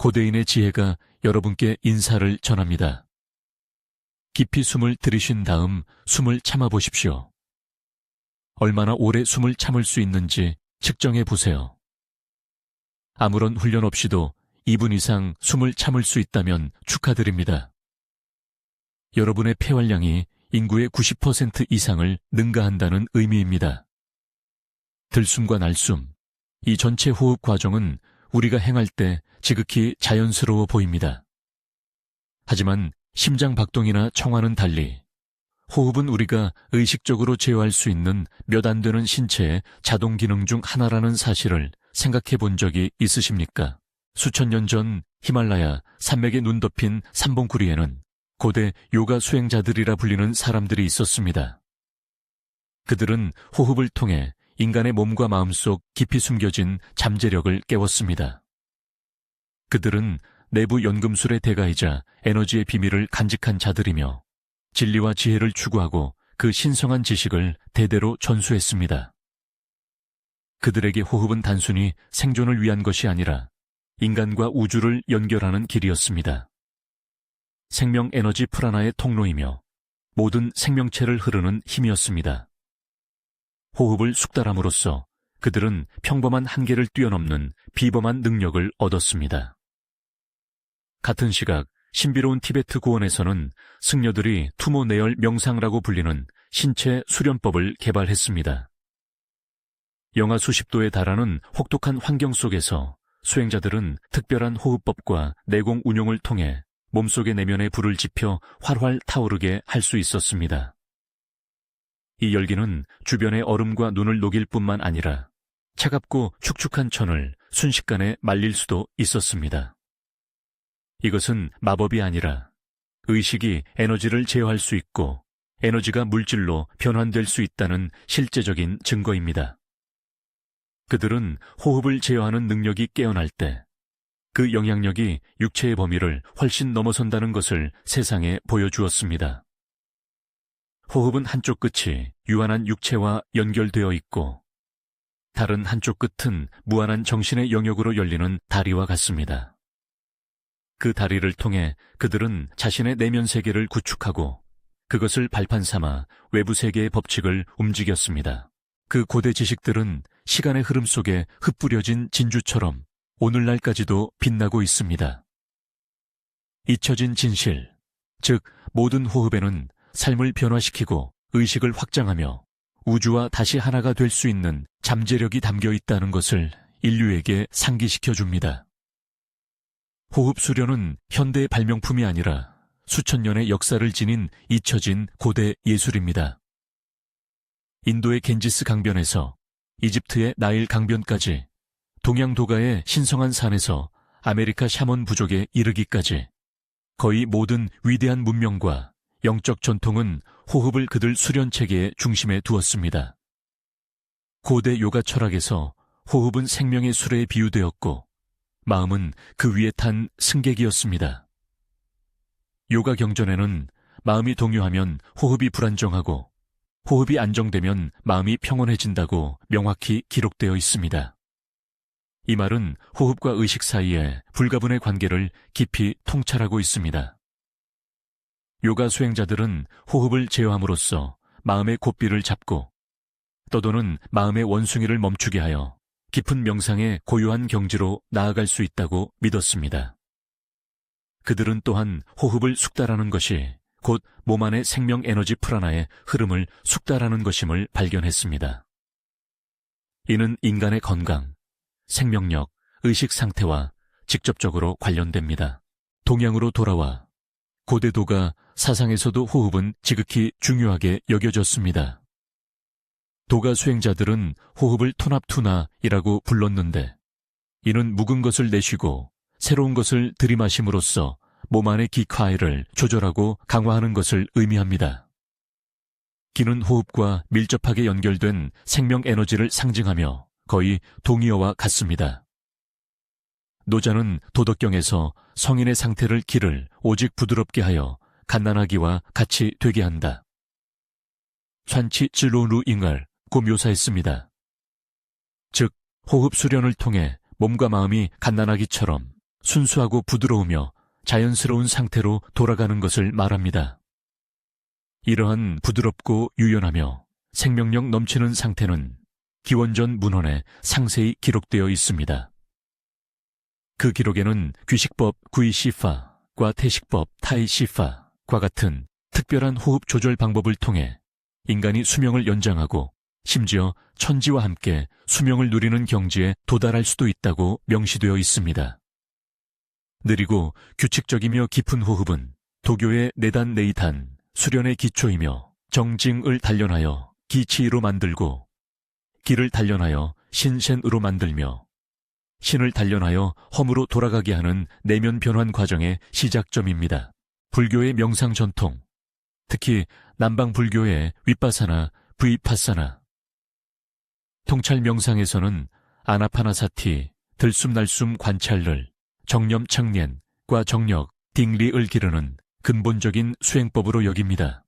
고대인의 지혜가 여러분께 인사를 전합니다. 깊이 숨을 들이쉰 다음 숨을 참아보십시오. 얼마나 오래 숨을 참을 수 있는지 측정해 보세요. 아무런 훈련 없이도 2분 이상 숨을 참을 수 있다면 축하드립니다. 여러분의 폐활량이 인구의 90% 이상을 능가한다는 의미입니다. 들숨과 날숨, 이 전체 호흡 과정은 우리가 행할 때 지극히 자연스러워 보입니다. 하지만 심장 박동이나 청화는 달리 호흡은 우리가 의식적으로 제어할 수 있는 몇 안 되는 신체의 자동 기능 중 하나라는 사실을 생각해 본 적이 있으십니까? 수천 년 전 히말라야 산맥에 눈 덮인 삼봉구리에는 고대 요가 수행자들이라 불리는 사람들이 있었습니다. 그들은 호흡을 통해 인간의 몸과 마음속 깊이 숨겨진 잠재력을 깨웠습니다. 그들은 내부 연금술의 대가이자 에너지의 비밀을 간직한 자들이며 진리와 지혜를 추구하고 그 신성한 지식을 대대로 전수했습니다. 그들에게 호흡은 단순히 생존을 위한 것이 아니라 인간과 우주를 연결하는 길이었습니다. 생명 에너지 프라나의 통로이며 모든 생명체를 흐르는 힘이었습니다. 호흡을 숙달함으로써 그들은 평범한 한계를 뛰어넘는 비범한 능력을 얻었습니다. 같은 시각 신비로운 티베트 고원에서는 승려들이 투모 내열 명상이라고 불리는 신체 수련법을 개발했습니다. 영하 수십 도에 달하는 혹독한 환경 속에서 수행자들은 특별한 호흡법과 내공 운용을 통해 몸속의 내면에 불을 지펴 활활 타오르게 할 수 있었습니다. 이 열기는 주변의 얼음과 눈을 녹일 뿐만 아니라 차갑고 축축한 천을 순식간에 말릴 수도 있었습니다. 이것은 마법이 아니라 의식이 에너지를 제어할 수 있고 에너지가 물질로 변환될 수 있다는 실제적인 증거입니다. 그들은 호흡을 제어하는 능력이 깨어날 때 그 영향력이 육체의 범위를 훨씬 넘어선다는 것을 세상에 보여주었습니다. 호흡은 한쪽 끝이 유한한 육체와 연결되어 있고 다른 한쪽 끝은 무한한 정신의 영역으로 열리는 다리와 같습니다. 그 다리를 통해 그들은 자신의 내면 세계를 구축하고 그것을 발판 삼아 외부 세계의 법칙을 움직였습니다. 그 고대 지식들은 시간의 흐름 속에 흩뿌려진 진주처럼 오늘날까지도 빛나고 있습니다. 잊혀진 진실, 즉 모든 호흡에는 삶을 변화시키고 의식을 확장하며 우주와 다시 하나가 될 수 있는 잠재력이 담겨 있다는 것을 인류에게 상기시켜 줍니다. 호흡 수련은 현대의 발명품이 아니라 수천 년의 역사를 지닌 잊혀진 고대 예술입니다. 인도의 겐지스 강변에서 이집트의 나일 강변까지 동양도가의 신성한 산에서 아메리카 샤먼 부족에 이르기까지 거의 모든 위대한 문명과 영적 전통은 호흡을 그들 수련체계의 중심에 두었습니다. 고대 요가 철학에서 호흡은 생명의 수레에 비유되었고 마음은 그 위에 탄 승객이었습니다. 요가 경전에는 마음이 동요하면 호흡이 불안정하고 호흡이 안정되면 마음이 평온해진다고 명확히 기록되어 있습니다. 이 말은 호흡과 의식 사이에 불가분의 관계를 깊이 통찰하고 있습니다. 요가 수행자들은 호흡을 제어함으로써 마음의 고삐를 잡고 떠도는 마음의 원숭이를 멈추게 하여 깊은 명상의 고요한 경지로 나아갈 수 있다고 믿었습니다. 그들은 또한 호흡을 숙달하는 것이 곧 몸 안의 생명 에너지 프라나의 흐름을 숙달하는 것임을 발견했습니다. 이는 인간의 건강, 생명력, 의식 상태와 직접적으로 관련됩니다. 동양으로 돌아와 고대도가 사상에서도 호흡은 지극히 중요하게 여겨졌습니다. 도가 수행자들은 호흡을 토납투나이라고 불렀는데 이는 묵은 것을 내쉬고 새로운 것을 들이마심으로써 몸 안의 기카이를 조절하고 강화하는 것을 의미합니다. 기는 호흡과 밀접하게 연결된 생명 에너지를 상징하며 거의 동의어와 같습니다. 노자는 도덕경에서 성인의 상태를 기를 오직 부드럽게 하여 갓난아기와 같이 되게 한다. 산치 쯔로루잉을 고 묘사했습니다. 즉 호흡 수련을 통해 몸과 마음이 갓난아기처럼 순수하고 부드러우며 자연스러운 상태로 돌아가는 것을 말합니다. 이러한 부드럽고 유연하며 생명력 넘치는 상태는 기원전 문헌에 상세히 기록되어 있습니다. 그 기록에는 귀식법 구이시파과 태식법 타이시파과 같은 특별한 호흡 조절 방법을 통해 인간이 수명을 연장하고 심지어 천지와 함께 수명을 누리는 경지에 도달할 수도 있다고 명시되어 있습니다. 느리고 규칙적이며 깊은 호흡은 도교의 내단 내이단, 수련의 기초이며 정징을 단련하여 기치로 만들고 기를 단련하여 신센으로 만들며 신을 단련하여 험으로 돌아가게 하는 내면 변환 과정의 시작점입니다. 불교의 명상 전통, 특히 남방 불교의 윗바사나 브이파사나, 통찰 명상에서는 아나파나사티, 들숨날숨 관찰을, 정념 청년과 정력, 딩리을 기르는 근본적인 수행법으로 여깁니다.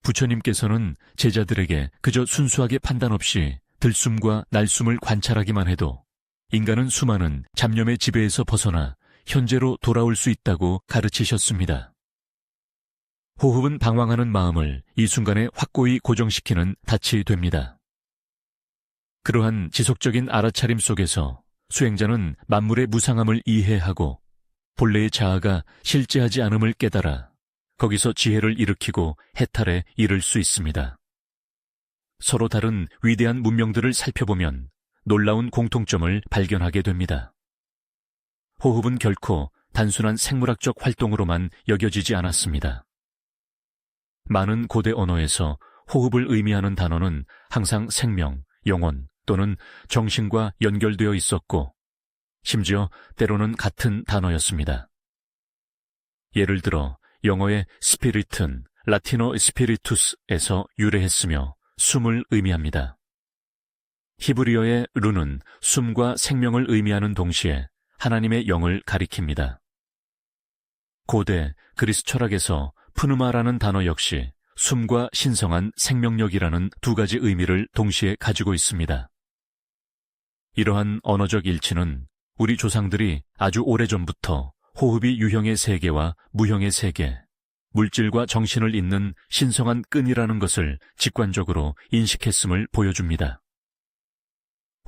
부처님께서는 제자들에게 그저 순수하게 판단 없이 들숨과 날숨을 관찰하기만 해도 인간은 수많은 잡념의 지배에서 벗어나 현재로 돌아올 수 있다고 가르치셨습니다. 호흡은 방황하는 마음을 이 순간에 확고히 고정시키는 닻이 됩니다. 그러한 지속적인 알아차림 속에서 수행자는 만물의 무상함을 이해하고 본래의 자아가 실제하지 않음을 깨달아 거기서 지혜를 일으키고 해탈에 이를 수 있습니다. 서로 다른 위대한 문명들을 살펴보면 놀라운 공통점을 발견하게 됩니다. 호흡은 결코 단순한 생물학적 활동으로만 여겨지지 않았습니다. 많은 고대 언어에서 호흡을 의미하는 단어는 항상 생명, 영혼 또는 정신과 연결되어 있었고 심지어 때로는 같은 단어였습니다. 예를 들어 영어의 스피릿은 라틴어 스피리투스에서 유래했으며 숨을 의미합니다. 히브리어의 루는 숨과 생명을 의미하는 동시에 하나님의 영을 가리킵니다. 고대 그리스 철학에서 푸누마라는 단어 역시 숨과 신성한 생명력이라는 두 가지 의미를 동시에 가지고 있습니다. 이러한 언어적 일치는 우리 조상들이 아주 오래전부터 호흡이 유형의 세계와 무형의 세계, 물질과 정신을 잇는 신성한 끈이라는 것을 직관적으로 인식했음을 보여줍니다.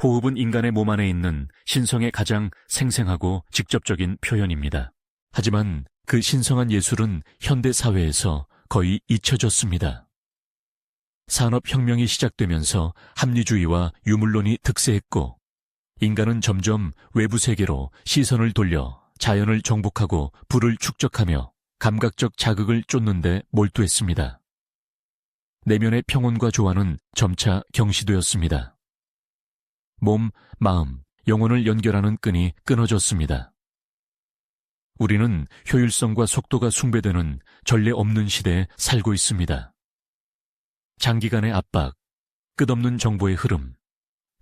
호흡은 인간의 몸 안에 있는 신성의 가장 생생하고 직접적인 표현입니다. 하지만 그 신성한 예술은 현대 사회에서 거의 잊혀졌습니다. 산업혁명이 시작되면서 합리주의와 유물론이 득세했고 인간은 점점 외부 세계로 시선을 돌려 자연을 정복하고 부를 축적하며 감각적 자극을 쫓는 데 몰두했습니다. 내면의 평온과 조화는 점차 경시되었습니다. 몸, 마음, 영혼을 연결하는 끈이 끊어졌습니다. 우리는 효율성과 속도가 숭배되는 전례 없는 시대에 살고 있습니다. 장기간의 압박, 끝없는 정보의 흐름,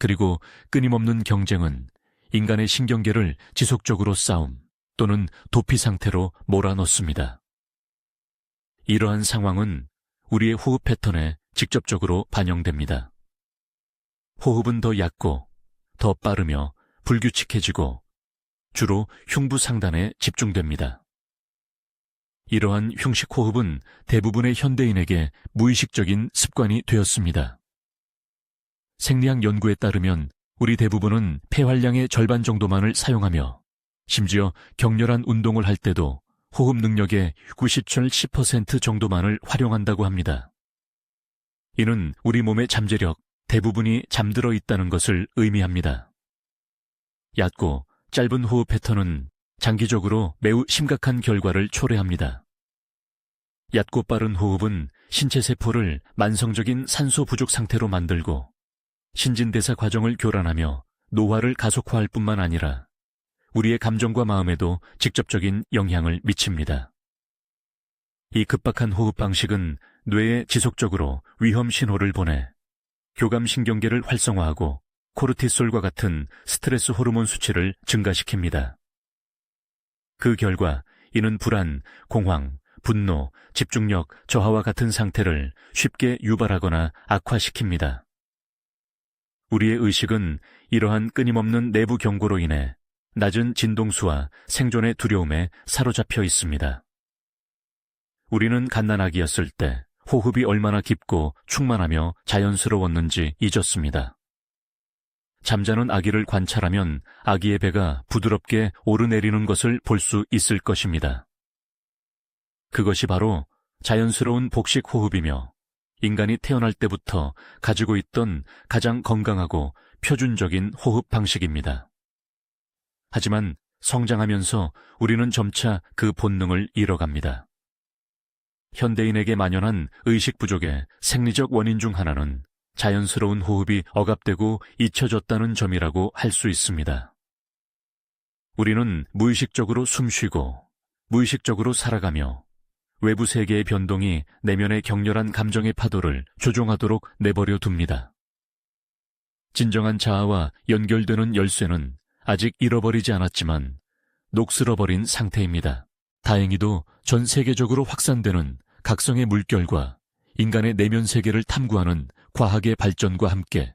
그리고 끊임없는 경쟁은 인간의 신경계를 지속적으로 싸움 또는 도피 상태로 몰아넣습니다. 이러한 상황은 우리의 호흡 패턴에 직접적으로 반영됩니다. 호흡은 더 얕고 더 빠르며 불규칙해지고 주로 흉부 상단에 집중됩니다. 이러한 흉식 호흡은 대부분의 현대인에게 무의식적인 습관이 되었습니다. 생리학 연구에 따르면 우리 대부분은 폐활량의 절반 정도만을 사용하며 심지어 격렬한 운동을 할 때도 호흡 능력의 90~10% 정도만을 활용한다고 합니다. 이는 우리 몸의 잠재력 대부분이 잠들어 있다는 것을 의미합니다. 얕고 짧은 호흡 패턴은 장기적으로 매우 심각한 결과를 초래합니다. 얕고 빠른 호흡은 신체 세포를 만성적인 산소 부족 상태로 만들고 신진대사 과정을 교란하며 노화를 가속화할 뿐만 아니라 우리의 감정과 마음에도 직접적인 영향을 미칩니다. 이 급박한 호흡 방식은 뇌에 지속적으로 위험 신호를 보내 교감신경계를 활성화하고 코르티솔과 같은 스트레스 호르몬 수치를 증가시킵니다. 그 결과 이는 불안, 공황, 분노, 집중력 저하와 같은 상태를 쉽게 유발하거나 악화시킵니다. 우리의 의식은 이러한 끊임없는 내부 경고로 인해 낮은 진동수와 생존의 두려움에 사로잡혀 있습니다. 우리는 갓난아기였을 때 호흡이 얼마나 깊고 충만하며 자연스러웠는지 잊었습니다. 잠자는 아기를 관찰하면 아기의 배가 부드럽게 오르내리는 것을 볼 수 있을 것입니다. 그것이 바로 자연스러운 복식 호흡이며 인간이 태어날 때부터 가지고 있던 가장 건강하고 표준적인 호흡 방식입니다. 하지만 성장하면서 우리는 점차 그 본능을 잃어갑니다. 현대인에게 만연한 의식 부족의 생리적 원인 중 하나는 자연스러운 호흡이 억압되고 잊혀졌다는 점이라고 할 수 있습니다. 우리는 무의식적으로 숨쉬고 무의식적으로 살아가며 외부 세계의 변동이 내면의 격렬한 감정의 파도를 조종하도록 내버려 둡니다. 진정한 자아와 연결되는 열쇠는 아직 잃어버리지 않았지만 녹슬어버린 상태입니다. 다행히도 전 세계적으로 확산되는 각성의 물결과 인간의 내면 세계를 탐구하는 과학의 발전과 함께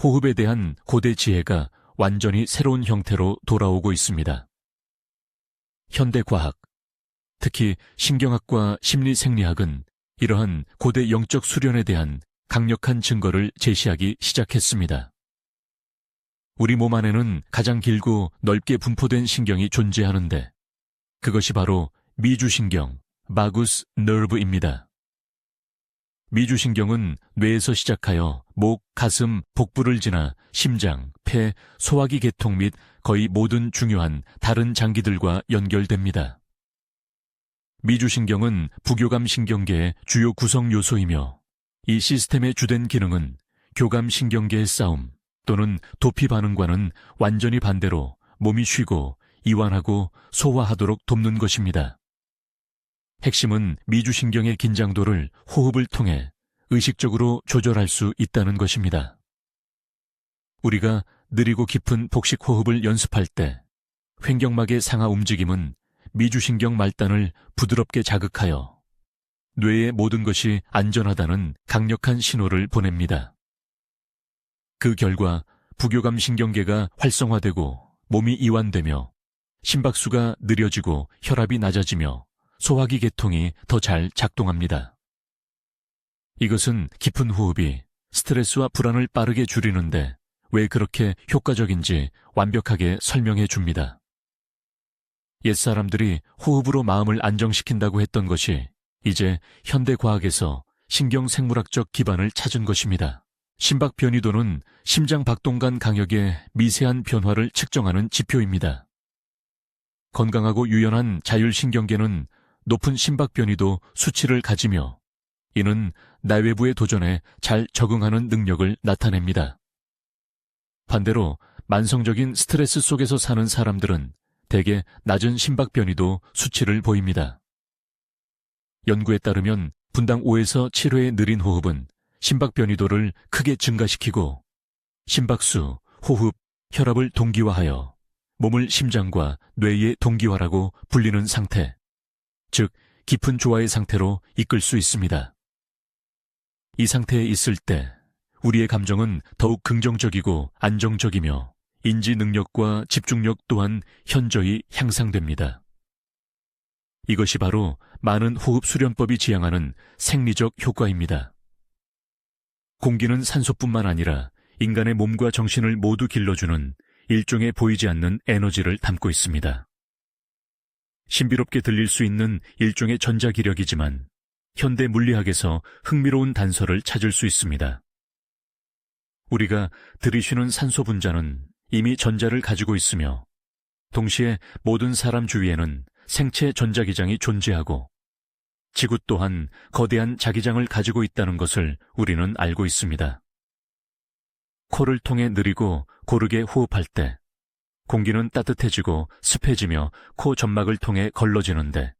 호흡에 대한 고대 지혜가 완전히 새로운 형태로 돌아오고 있습니다. 현대 과학, 특히 신경학과 심리생리학은 이러한 고대 영적 수련에 대한 강력한 증거를 제시하기 시작했습니다. 우리 몸 안에는 가장 길고 넓게 분포된 신경이 존재하는데 그것이 바로 미주신경, 바구스 너브입니다. 미주신경은 뇌에서 시작하여 목, 가슴, 복부를 지나 심장, 폐, 소화기 계통 및 거의 모든 중요한 다른 장기들과 연결됩니다. 미주신경은 부교감신경계의 주요 구성 요소이며 이 시스템의 주된 기능은 교감신경계의 싸움 또는 도피 반응과는 완전히 반대로 몸이 쉬고 이완하고 소화하도록 돕는 것입니다. 핵심은 미주신경의 긴장도를 호흡을 통해 의식적으로 조절할 수 있다는 것입니다. 우리가 느리고 깊은 복식 호흡을 연습할 때 횡격막의 상하 움직임은 미주신경 말단을 부드럽게 자극하여 뇌의 모든 것이 안전하다는 강력한 신호를 보냅니다. 그 결과 부교감신경계가 활성화되고 몸이 이완되며 심박수가 느려지고 혈압이 낮아지며 소화기 계통이 더 잘 작동합니다. 이것은 깊은 호흡이 스트레스와 불안을 빠르게 줄이는데 왜 그렇게 효과적인지 완벽하게 설명해 줍니다. 옛사람들이 호흡으로 마음을 안정시킨다고 했던 것이 이제 현대과학에서 신경생물학적 기반을 찾은 것입니다. 심박변이도는 심장박동간 강역의 미세한 변화를 측정하는 지표입니다. 건강하고 유연한 자율신경계는 높은 심박변이도 수치를 가지며 이는 내외부의 도전에 잘 적응하는 능력을 나타냅니다. 반대로 만성적인 스트레스 속에서 사는 사람들은 대개 낮은 심박변이도 수치를 보입니다. 연구에 따르면 분당 5에서 7회의 느린 호흡은 심박변이도를 크게 증가시키고 심박수, 호흡, 혈압을 동기화하여 몸을 심장과 뇌의 동기화라고 불리는 상태, 즉 깊은 조화의 상태로 이끌 수 있습니다. 이 상태에 있을 때 우리의 감정은 더욱 긍정적이고 안정적이며 인지 능력과 집중력 또한 현저히 향상됩니다. 이것이 바로 많은 호흡 수련법이 지향하는 생리적 효과입니다. 공기는 산소뿐만 아니라 인간의 몸과 정신을 모두 길러주는 일종의 보이지 않는 에너지를 담고 있습니다. 신비롭게 들릴 수 있는 일종의 전자기력이지만 현대 물리학에서 흥미로운 단서를 찾을 수 있습니다. 우리가 들이쉬는 산소 분자는 이미 전자를 가지고 있으며 동시에 모든 사람 주위에는 생체 전자기장이 존재하고 지구 또한 거대한 자기장을 가지고 있다는 것을 우리는 알고 있습니다. 코를 통해 느리고 고르게 호흡할 때 공기는 따뜻해지고 습해지며 코 점막을 통해 걸러지는데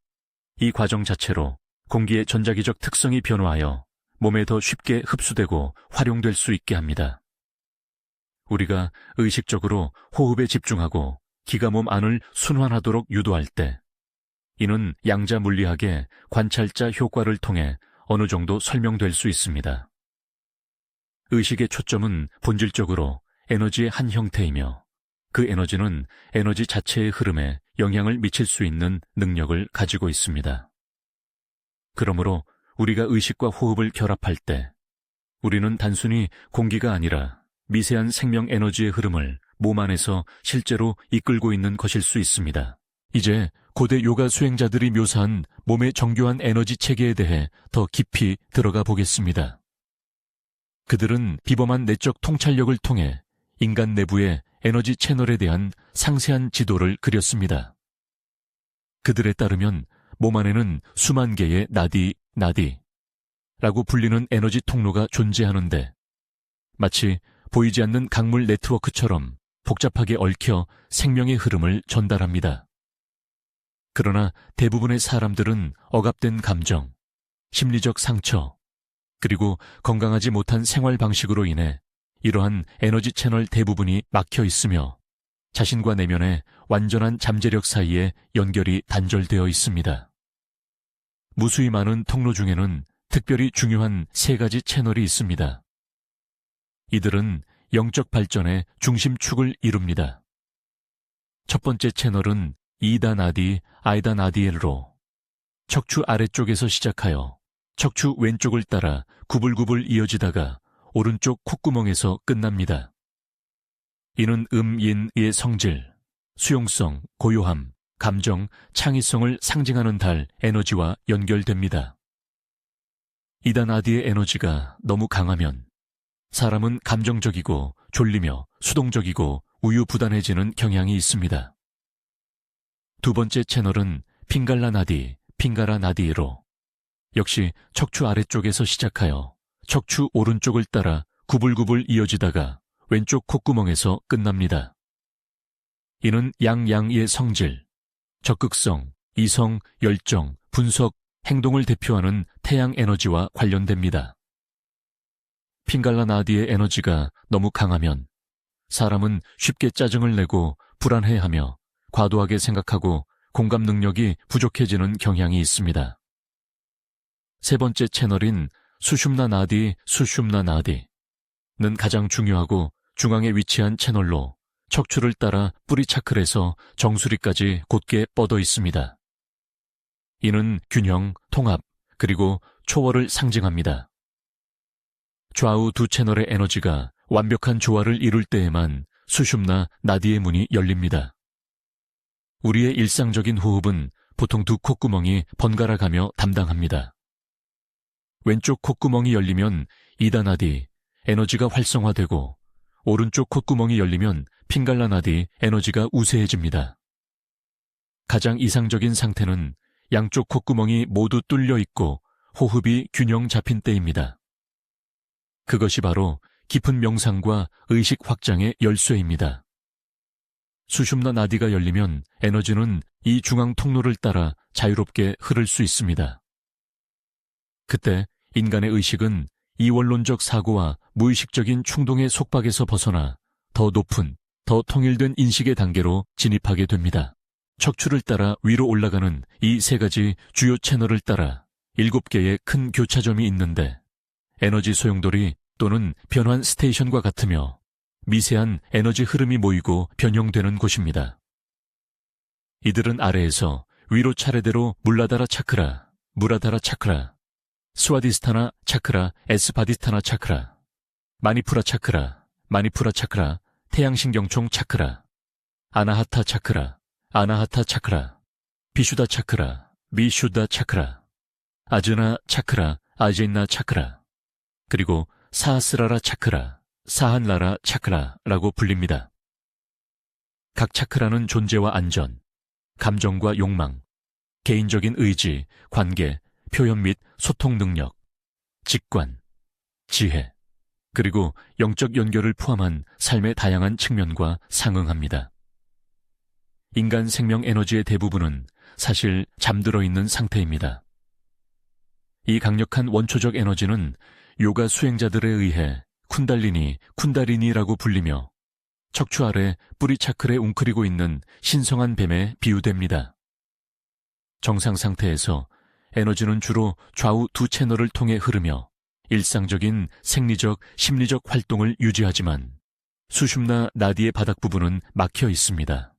이 과정 자체로 공기의 전자기적 특성이 변화하여 몸에 더 쉽게 흡수되고 활용될 수 있게 합니다. 우리가 의식적으로 호흡에 집중하고 기가 몸 안을 순환하도록 유도할 때 이는 양자 물리학의 관찰자 효과를 통해 어느 정도 설명될 수 있습니다. 의식의 초점은 본질적으로 에너지의 한 형태이며 그 에너지는 에너지 자체의 흐름에 영향을 미칠 수 있는 능력을 가지고 있습니다. 그러므로 우리가 의식과 호흡을 결합할 때 우리는 단순히 공기가 아니라 미세한 생명 에너지의 흐름을 몸 안에서 실제로 이끌고 있는 것일 수 있습니다. 이제 고대 요가 수행자들이 묘사한 몸의 정교한 에너지 체계에 대해 더 깊이 들어가 보겠습니다. 그들은 비범한 내적 통찰력을 통해 인간 내부의 에너지 채널에 대한 상세한 지도를 그렸습니다. 그들에 따르면 몸 안에는 수만 개의 나디라고 불리는 에너지 통로가 존재하는데 마치 보이지 않는 강물 네트워크처럼 복잡하게 얽혀 생명의 흐름을 전달합니다. 그러나 대부분의 사람들은 억압된 감정, 심리적 상처, 그리고 건강하지 못한 생활 방식으로 인해 이러한 에너지 채널 대부분이 막혀 있으며 자신과 내면의 완전한 잠재력 사이에 연결이 단절되어 있습니다. 무수히 많은 통로 중에는 특별히 중요한 세 가지 채널이 있습니다. 이들은 영적 발전의 중심축을 이룹니다. 첫 번째 채널은 이다 나디, 아이다 나디엘로 척추 아래쪽에서 시작하여 척추 왼쪽을 따라 구불구불 이어지다가 오른쪽 콧구멍에서 끝납니다. 이는 인의 성질, 수용성, 고요함, 감정, 창의성을 상징하는 달 에너지와 연결됩니다. 이다 나디의 에너지가 너무 강하면 사람은 감정적이고 졸리며 수동적이고 우유부단해지는 경향이 있습니다. 두 번째 채널은 핑갈라 나디, 핑가라 나디로 역시 척추 아래쪽에서 시작하여 척추 오른쪽을 따라 구불구불 이어지다가 왼쪽 콧구멍에서 끝납니다. 이는 양양의 성질, 적극성, 이성, 열정, 분석, 행동을 대표하는 태양 에너지와 관련됩니다. 핑갈라 나디의 에너지가 너무 강하면 사람은 쉽게 짜증을 내고 불안해하며 과도하게 생각하고 공감 능력이 부족해지는 경향이 있습니다. 세 번째 채널인 수슌나 나디, 수슌나 나디는 가장 중요하고 중앙에 위치한 채널로 척추를 따라 뿌리 차클에서 정수리까지 곧게 뻗어 있습니다. 이는 균형, 통합, 그리고 초월을 상징합니다. 좌우 두 채널의 에너지가 완벽한 조화를 이룰 때에만 수슌나 나디의 문이 열립니다. 우리의 일상적인 호흡은 보통 두 콧구멍이 번갈아 가며 담당합니다. 왼쪽 콧구멍이 열리면 이다 나디, 에너지가 활성화되고 오른쪽 콧구멍이 열리면 핑갈라 나디, 에너지가 우세해집니다. 가장 이상적인 상태는 양쪽 콧구멍이 모두 뚫려 있고 호흡이 균형 잡힌 때입니다. 그것이 바로 깊은 명상과 의식 확장의 열쇠입니다. 수슌나 나디가 열리면 에너지는 이 중앙 통로를 따라 자유롭게 흐를 수 있습니다. 그때 인간의 의식은 이원론적 사고와 무의식적인 충동의 속박에서 벗어나 더 높은, 더 통일된 인식의 단계로 진입하게 됩니다. 척추를 따라 위로 올라가는 이 세 가지 주요 채널을 따라 7개의 큰 교차점이 있는데 에너지 소용돌이 또는 변환 스테이션과 같으며 미세한 에너지 흐름이 모이고 변형되는 곳입니다. 이들은 아래에서 위로 차례대로 물라다라 차크라, 무라다라 차크라, 스와디스타나 차크라, 에스바디스타나 차크라, 마니푸라 차크라, 마니푸라 차크라, 태양신경총 차크라, 아나하타 차크라, 아나하타 차크라, 비슈다 차크라, 미슈다 차크라, 아즈나 차크라, 아제나 차크라, 그리고 사하스라라 차크라, 사한라라 차크라라고 불립니다. 각 차크라는 존재와 안전, 감정과 욕망, 개인적인 의지, 관계, 표현 및 소통 능력, 직관, 지혜, 그리고 영적 연결을 포함한 삶의 다양한 측면과 상응합니다. 인간 생명 에너지의 대부분은 사실 잠들어 있는 상태입니다. 이 강력한 원초적 에너지는 요가 수행자들에 의해 쿤달리니라고 불리며 척추 아래 뿌리 차클에 웅크리고 있는 신성한 뱀에 비유됩니다. 정상 상태에서 에너지는 주로 좌우 두 채널을 통해 흐르며 일상적인 생리적, 심리적 활동을 유지하지만 수심나 나디의 바닥 부분은 막혀 있습니다.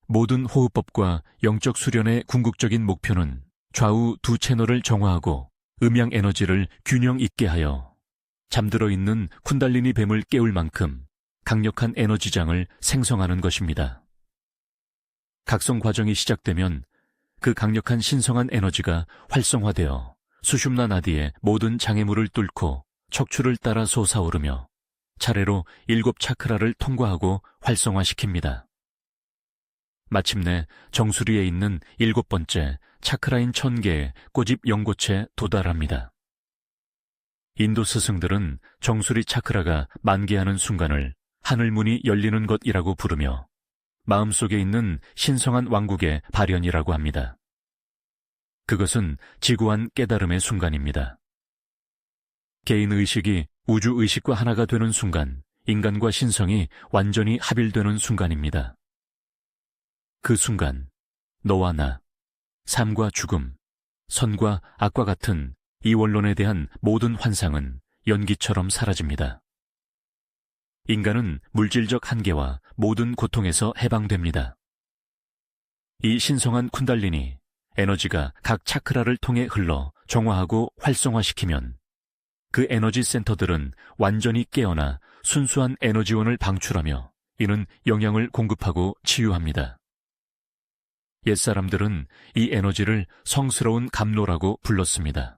모든 호흡법과 영적 수련의 궁극적인 목표는 좌우 두 채널을 정화하고 음양 에너지를 균형 있게 하여 잠들어 있는 쿤달리니 뱀을 깨울 만큼 강력한 에너지장을 생성하는 것입니다. 각성 과정이 시작되면 그 강력한 신성한 에너지가 활성화되어 수슌나 나디의 모든 장애물을 뚫고 척추를 따라 솟아오르며 차례로 7 차크라를 통과하고 활성화시킵니다. 마침내 정수리에 있는 7번째 차크라인 1000개의 꼬집 연고체에 도달합니다. 인도 스승들은 정수리 차크라가 만개하는 순간을 하늘문이 열리는 것이라고 부르며 마음속에 있는 신성한 왕국의 발현이라고 합니다. 그것은 지구한 깨달음의 순간입니다. 개인 의식이 우주 의식과 하나가 되는 순간, 인간과 신성이 완전히 합일되는 순간입니다. 그 순간, 너와 나, 삶과 죽음, 선과 악과 같은 이 원론에 대한 모든 환상은 연기처럼 사라집니다. 인간은 물질적 한계와 모든 고통에서 해방됩니다. 이 신성한 쿤달리니, 에너지가 각 차크라를 통해 흘러 정화하고 활성화시키면 그 에너지 센터들은 완전히 깨어나 순수한 에너지원을 방출하며 이는 영양을 공급하고 치유합니다. 옛사람들은 이 에너지를 성스러운 감로라고 불렀습니다.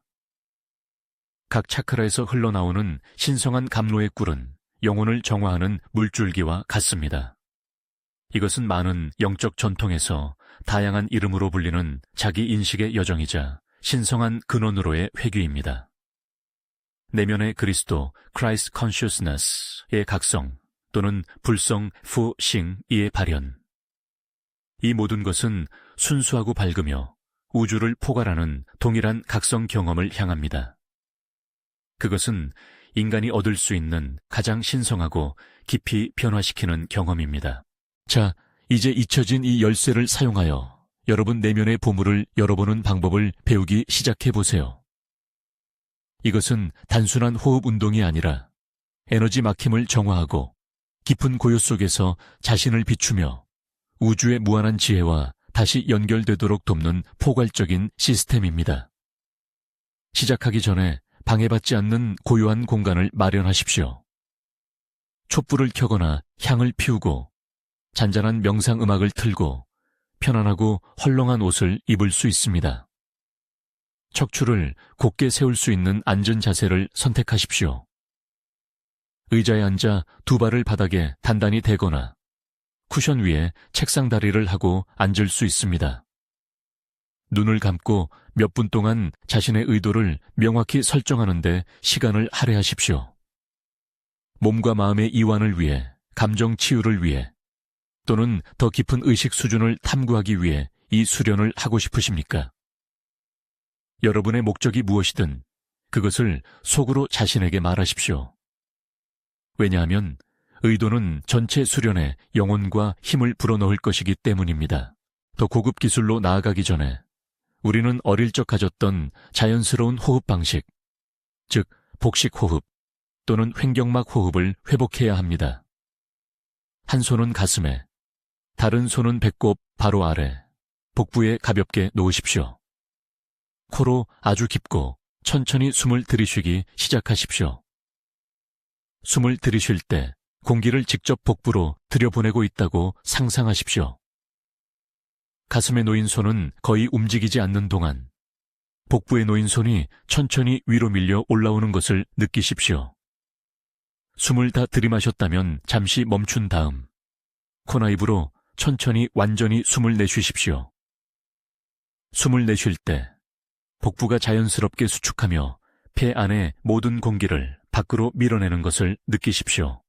각 차크라에서 흘러나오는 신성한 감로의 꿀은 영혼을 정화하는 물줄기와 같습니다. 이것은 많은 영적 전통에서 다양한 이름으로 불리는 자기 인식의 여정이자 신성한 근원으로의 회귀입니다. 내면의 그리스도, Christ Consciousness의 각성 또는 불성, 푸싱의 발현. 이 모든 것은 순수하고 밝으며 우주를 포괄하는 동일한 각성 경험을 향합니다. 그것은 인간이 얻을 수 있는 가장 신성하고 깊이 변화시키는 경험입니다. 자, 이제 잊혀진 이 열쇠를 사용하여 여러분 내면의 보물을 열어보는 방법을 배우기 시작해보세요. 이것은 단순한 호흡 운동이 아니라 에너지 막힘을 정화하고 깊은 고요 속에서 자신을 비추며 우주의 무한한 지혜와 다시 연결되도록 돕는 포괄적인 시스템입니다. 시작하기 전에 방해받지 않는 고요한 공간을 마련하십시오. 촛불을 켜거나 향을 피우고 잔잔한 명상 음악을 틀고 편안하고 헐렁한 옷을 입을 수 있습니다. 척추를 곧게 세울 수 있는 앉은 자세를 선택하십시오. 의자에 앉아 두 발을 바닥에 단단히 대거나 쿠션 위에 책상 다리를 하고 앉을 수 있습니다. 눈을 감고 몇 분 동안 자신의 의도를 명확히 설정하는 데 시간을 할애하십시오. 몸과 마음의 이완을 위해, 감정 치유를 위해, 또는 더 깊은 의식 수준을 탐구하기 위해 이 수련을 하고 싶으십니까? 여러분의 목적이 무엇이든 그것을 속으로 자신에게 말하십시오. 왜냐하면 의도는 전체 수련에 영혼과 힘을 불어넣을 것이기 때문입니다. 더 고급 기술로 나아가기 전에 우리는 어릴 적 가졌던 자연스러운 호흡 방식, 즉 복식 호흡 또는 횡격막 호흡을 회복해야 합니다. 한 손은 가슴에, 다른 손은 배꼽 바로 아래, 복부에 가볍게 놓으십시오. 코로 아주 깊고 천천히 숨을 들이쉬기 시작하십시오. 숨을 들이쉴 때 공기를 직접 복부로 들여보내고 있다고 상상하십시오. 가슴에 놓인 손은 거의 움직이지 않는 동안 복부에 놓인 손이 천천히 위로 밀려 올라오는 것을 느끼십시오. 숨을 다 들이마셨다면 잠시 멈춘 다음 코나 입으로 천천히 완전히 숨을 내쉬십시오. 숨을 내쉴 때 복부가 자연스럽게 수축하며 폐 안의 모든 공기를 밖으로 밀어내는 것을 느끼십시오.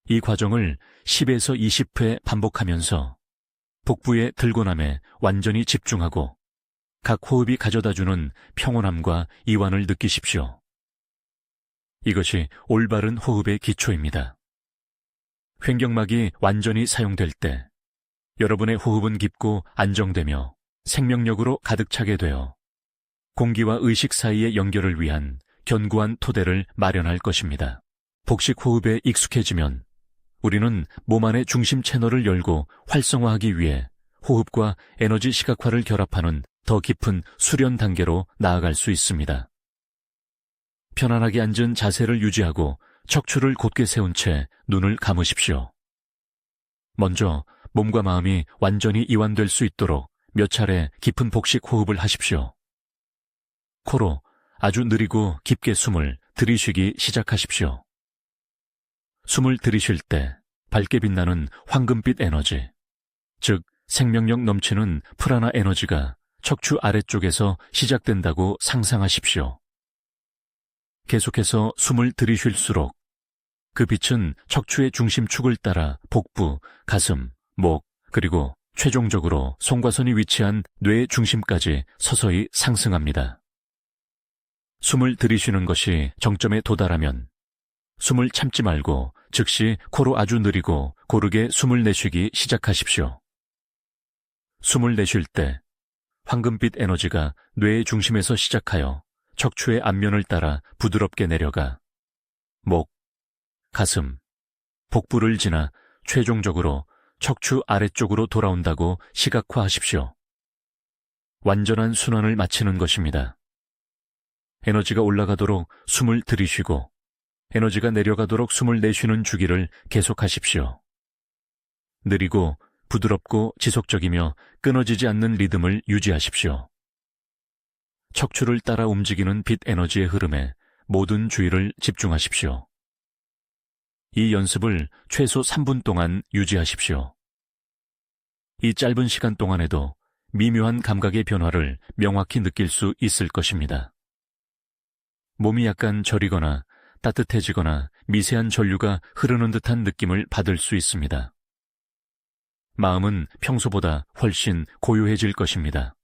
이 과정을 10에서 20회 반복하면서 복부의 들고남에 완전히 집중하고 각 호흡이 가져다주는 평온함과 이완을 느끼십시오. 이것이 올바른 호흡의 기초입니다. 횡격막이 완전히 사용될 때 여러분의 호흡은 깊고 안정되며 생명력으로 가득 차게 되어 공기와 의식 사이의 연결을 위한 견고한 토대를 마련할 것입니다. 복식 호흡에 익숙해지면 우리는 몸 안의 중심 채널을 열고 활성화하기 위해 호흡과 에너지 시각화를 결합하는 더 깊은 수련 단계로 나아갈 수 있습니다. 편안하게 앉은 자세를 유지하고 척추를 곧게 세운 채 눈을 감으십시오. 먼저 몸과 마음이 완전히 이완될 수 있도록 몇 차례 깊은 복식 호흡을 하십시오. 코로 아주 느리고 깊게 숨을 들이쉬기 시작하십시오. 숨을 들이쉴 때 밝게 빛나는 황금빛 에너지, 즉 생명력 넘치는 프라나 에너지가 척추 아래쪽에서 시작된다고 상상하십시오. 계속해서 숨을 들이쉴수록 그 빛은 척추의 중심축을 따라 복부, 가슴, 목, 그리고 최종적으로 송과선이 위치한 뇌의 중심까지 서서히 상승합니다. 숨을 들이쉬는 것이 정점에 도달하면 숨을 참지 말고 즉시 코로 아주 느리고 고르게 숨을 내쉬기 시작하십시오. 숨을 내쉴 때 황금빛 에너지가 뇌의 중심에서 시작하여 척추의 앞면을 따라 부드럽게 내려가 목, 가슴, 복부를 지나 최종적으로 척추 아래쪽으로 돌아온다고 시각화하십시오. 완전한 순환을 마치는 것입니다. 에너지가 올라가도록 숨을 들이쉬고 에너지가 내려가도록 숨을 내쉬는 주기를 계속하십시오. 느리고 부드럽고 지속적이며 끊어지지 않는 리듬을 유지하십시오. 척추를 따라 움직이는 빛 에너지의 흐름에 모든 주의를 집중하십시오. 이 연습을 최소 3분 동안 유지하십시오. 이 짧은 시간 동안에도 미묘한 감각의 변화를 명확히 느낄 수 있을 것입니다. 몸이 약간 저리거나 따뜻해지거나 미세한 전류가 흐르는 듯한 느낌을 받을 수 있습니다. 마음은 평소보다 훨씬 고요해질 것입니다.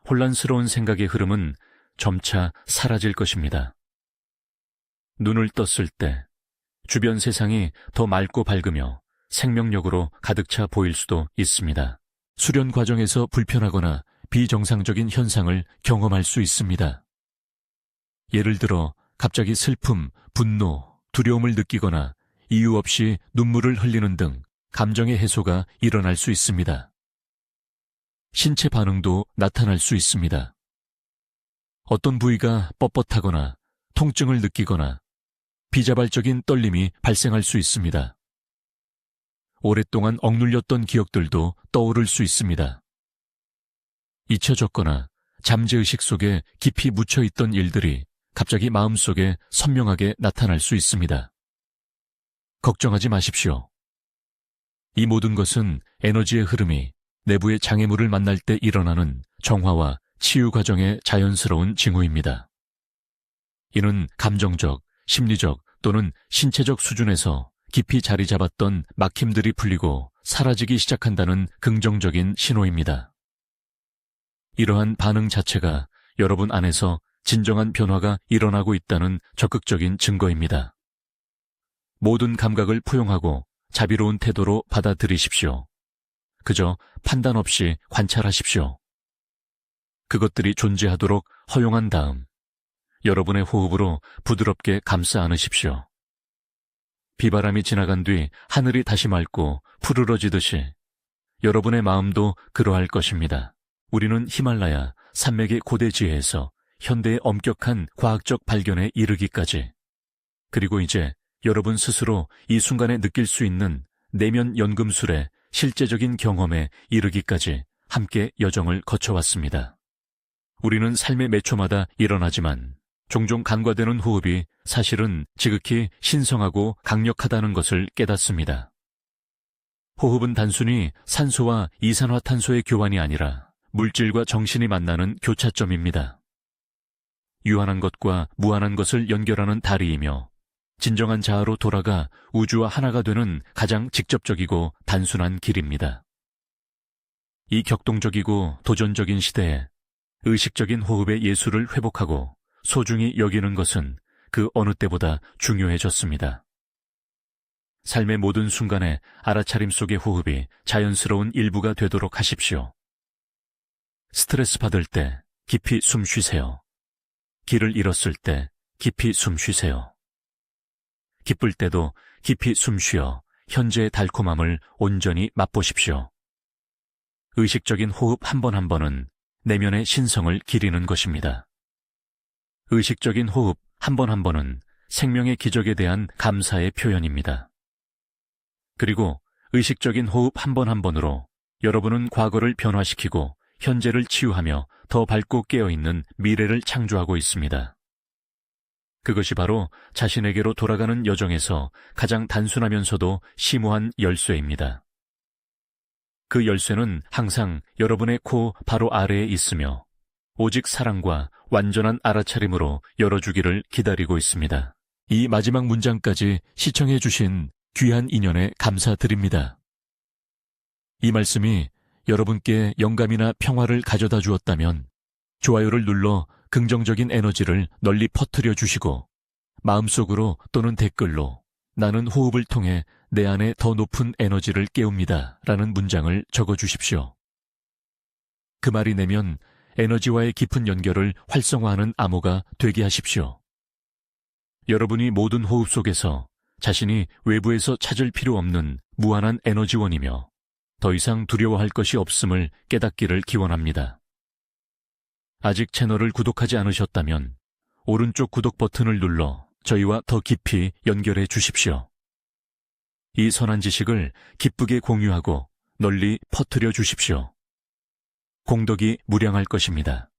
혼란스러운 생각의 흐름은 점차 사라질 것입니다. 눈을 떴을 때 주변 세상이 더 맑고 밝으며 생명력으로 가득 차 보일 수도 있습니다. 수련 과정에서 불편하거나 비정상적인 현상을 경험할 수 있습니다. 예를 들어 갑자기 슬픔, 분노, 두려움을 느끼거나 이유 없이 눈물을 흘리는 등 감정의 해소가 일어날 수 있습니다. 신체 반응도 나타날 수 있습니다. 어떤 부위가 뻣뻣하거나 통증을 느끼거나 비자발적인 떨림이 발생할 수 있습니다. 오랫동안 억눌렸던 기억들도 떠오를 수 있습니다. 잊혀졌거나 잠재의식 속에 깊이 묻혀있던 일들이 갑자기 마음속에 선명하게 나타날 수 있습니다. 걱정하지 마십시오. 이 모든 것은 에너지의 흐름이 내부의 장애물을 만날 때 일어나는 정화와 치유 과정의 자연스러운 징후입니다. 이는 감정적, 심리적 또는 신체적 수준에서 깊이 자리 잡았던 막힘들이 풀리고 사라지기 시작한다는 긍정적인 신호입니다. 이러한 반응 자체가 여러분 안에서 진정한 변화가 일어나고 있다는 적극적인 증거입니다. 모든 감각을 포용하고 자비로운 태도로 받아들이십시오. 그저 판단 없이 관찰하십시오. 그것들이 존재하도록 허용한 다음 여러분의 호흡으로 부드럽게 감싸 안으십시오. 비바람이 지나간 뒤 하늘이 다시 맑고 푸르러지듯이 여러분의 마음도 그러할 것입니다. 우리는 히말라야 산맥의 고대지혜에서 현대의 엄격한 과학적 발견에 이르기까지, 그리고 이제 여러분 스스로 이 순간에 느낄 수 있는 내면 연금술의 실제적인 경험에 이르기까지 함께 여정을 거쳐왔습니다. 우리는 삶의 매 초마다 일어나지만 종종 간과되는 호흡이 사실은 지극히 신성하고 강력하다는 것을 깨닫습니다. 호흡은 단순히 산소와 이산화탄소의 교환이 아니라 물질과 정신이 만나는 교차점입니다. 유한한 것과 무한한 것을 연결하는 다리이며 진정한 자아로 돌아가 우주와 하나가 되는 가장 직접적이고 단순한 길입니다. 이 격동적이고 도전적인 시대에 의식적인 호흡의 예술을 회복하고 소중히 여기는 것은 그 어느 때보다 중요해졌습니다. 삶의 모든 순간에 알아차림 속의 호흡이 자연스러운 일부가 되도록 하십시오. 스트레스 받을 때 깊이 숨 쉬세요. 길을 잃었을 때 깊이 숨 쉬세요. 기쁠 때도 깊이 숨쉬어 현재의 달콤함을 온전히 맛보십시오. 의식적인 호흡 한 번 한 번은 내면의 신성을 기리는 것입니다. 의식적인 호흡 한 번 한 번은 생명의 기적에 대한 감사의 표현입니다. 그리고 의식적인 호흡 한 번 한 번으로 여러분은 과거를 변화시키고 현재를 치유하며 더 밝고 깨어있는 미래를 창조하고 있습니다. 그것이 바로 자신에게로 돌아가는 여정에서 가장 단순하면서도 심오한 열쇠입니다. 그 열쇠는 항상 여러분의 코 바로 아래에 있으며 오직 사랑과 완전한 알아차림으로 열어주기를 기다리고 있습니다. 이 마지막 문장까지 시청해 주신 귀한 인연에 감사드립니다. 이 말씀이 여러분께 영감이나 평화를 가져다 주었다면 좋아요를 눌러 긍정적인 에너지를 널리 퍼뜨려 주시고 마음속으로 또는 댓글로 나는 호흡을 통해 내 안에 더 높은 에너지를 깨웁니다 라는 문장을 적어 주십시오. 그 말이 내면 에너지와의 깊은 연결을 활성화하는 암호가 되게 하십시오. 여러분이 모든 호흡 속에서 자신이 외부에서 찾을 필요 없는 무한한 에너지원이며 더 이상 두려워할 것이 없음을 깨닫기를 기원합니다. 아직 채널을 구독하지 않으셨다면 오른쪽 구독 버튼을 눌러 저희와 더 깊이 연결해 주십시오. 이 선한 지식을 기쁘게 공유하고 널리 퍼뜨려 주십시오. 공덕이 무량할 것입니다.